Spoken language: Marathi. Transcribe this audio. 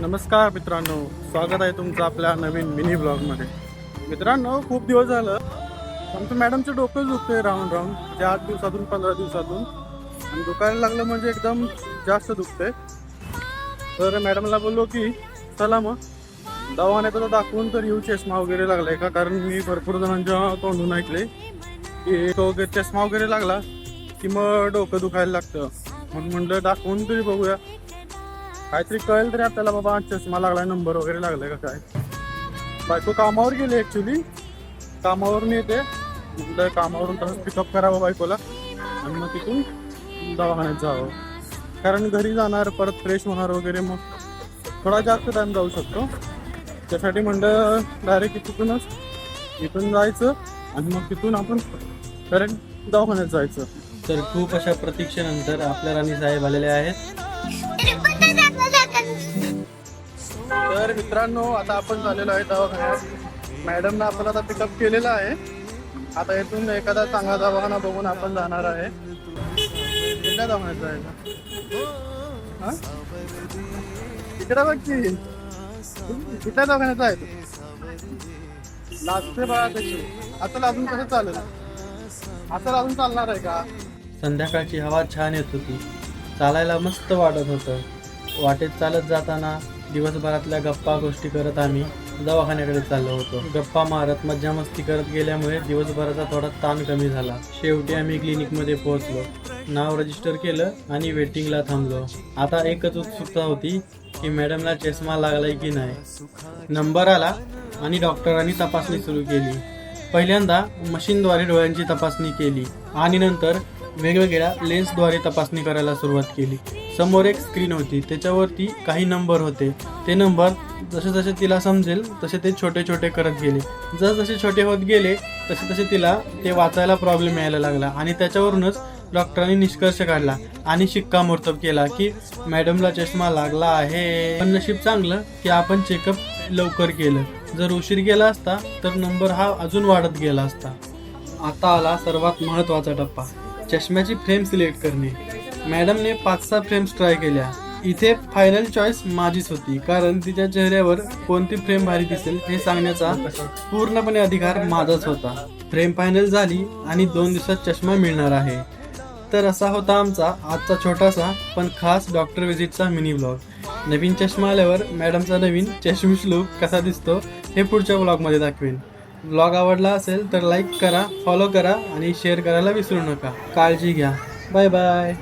नमस्कार मित्रांनो, स्वागत आहे तुमचं आपल्या नवीन मिनी ब्लॉगमध्ये. मित्रांनो, खूप दिवस झालं आमचं मॅडमचं डोकं दुखतंय राहून राहून 8 दिवसातून 15 दिवसातून, आणि दुखायला लागलं म्हणजे एकदम जास्त दुखतंय. तर मॅडमला बोललो की चला मग दवाखान्यात दाखवून तर येऊ, चष्मा वगैरे लागलाय का, कारण मी भरपूर जणांच्या तोंडून ऐकले की तो चष्मा वगैरे लागला की मग डोकं दुखायला लागतं. म्हणून म्हटलं दाखवून तरी बघूया, काहीतरी कळेल तरी आपल्याला बाबा चष्मा लागलाय, नंबर वगैरे लागलाय का काय. बायको कामावर गेली, ॲक्च्युली कामावरून येते, म्हटलं कामावरून तसंच पिकअप करावं बायकोला आणि मग तिथून दवाखान्यात जावं, कारण घरी जाणार परत फ्रेश होणार वगैरे, मग थोडा जास्त टाईम जाऊ शकतो. त्यासाठी म्हटलं डायरेक्ट इथून जायचं आणि मग तिथून आपण डायरेक्ट दवाखान्यात जायचं. तर खूप अशा प्रतीक्षेनंतर आपल्या राणी साहेब आलेले आहेत. तर मित्रांनो, आता आपण झालेलो आहे दवाखान्यात. मॅडमनं आपण आता पिकअप केलेला आहे. आता इथून एखादा चांगला दवाखाना बघून आपण जाणार आहे. कुठल्या दवाखान्यात जायचं? हा, तिकडे बघ की, कुठल्या दवाखान्यात जायचं? लाजते बाळा त्याची. आता लाजून कसं चालेल? आता लाजून चालणार आहे का? संध्याकाळची हवा छान येत होती, चालायला मस्त वाटत होतं. वाटेत चालत जाताना दिवसभरातल्या गप्पा गोष्टी करत आम्ही दवाखान्याकडे चाललो होतो. गप्पा मारत मज्जा मस्ती करत गेल्यामुळे दिवसभराचा थोडा ताण कमी झाला. शेवटी आम्ही क्लिनिकमध्ये पोहोचलो, नाव रजिस्टर केलं आणि वेटिंगला थांबलो. आता एकच उत्सुकता होती की मॅडमला चष्मा लागलाय की नाही. नंबर आला आणि डॉक्टरांनी तपासणी सुरू केली. पहिल्यांदा मशीनद्वारे डोळ्यांची तपासणी केली आणि नंतर वेगवेगळ्या लेन्सद्वारे तपासणी करायला सुरुवात केली. समोर एक स्क्रीन होती, त्याच्यावरती काही नंबर होते. ते नंबर जसे जसे तिला समजेल तसे ते छोटे छोटे करत गेले. जसे छोटे होत गेले तसे तसे तिला ते वाचायला प्रॉब्लेम यायला लागला आणि त्याच्यावरूनच डॉक्टरांनी निष्कर्ष काढला आणि शिक्कामोर्तब केला की मॅडमला चष्मा लागला आहे. पण नशीब चांगलं की आपण चेकअप लवकर केलं. जर उशीर गेला असता तर नंबर हा अजून वाढत गेला असता. आता आला सर्वात महत्त्वाचा टप्पा, चष्म्याची फ्रेम सिलेक्ट करणे. मॅडमने 5-6 फ्रेम्स ट्राय केल्या. इथे फायनल चॉईस माझीच होती, कारण तिच्या चेहऱ्यावर कोणती फ्रेम भारी दिसेल हे सांगण्याचा पूर्णपणे अधिकार माझाच होता. फ्रेम फायनल झाली आणि 2 दिवसात चष्मा मिळणार आहे. तर असा होता आमचा आजचा छोटासा पण खास डॉक्टर व्हिजिटचा मिनी ब्लॉग. नवीन चष्मा आल्यावर मॅडमचा नवीन चष्मिश लुक कसा दिसतो हे पुढच्या ब्लॉगमध्ये दाखवेन. ब्लॉग आवडला असेल तर लाईक करा, फॉलो करा आणि शेअर करायला विसरू नका. काळजी घ्या. Bye bye.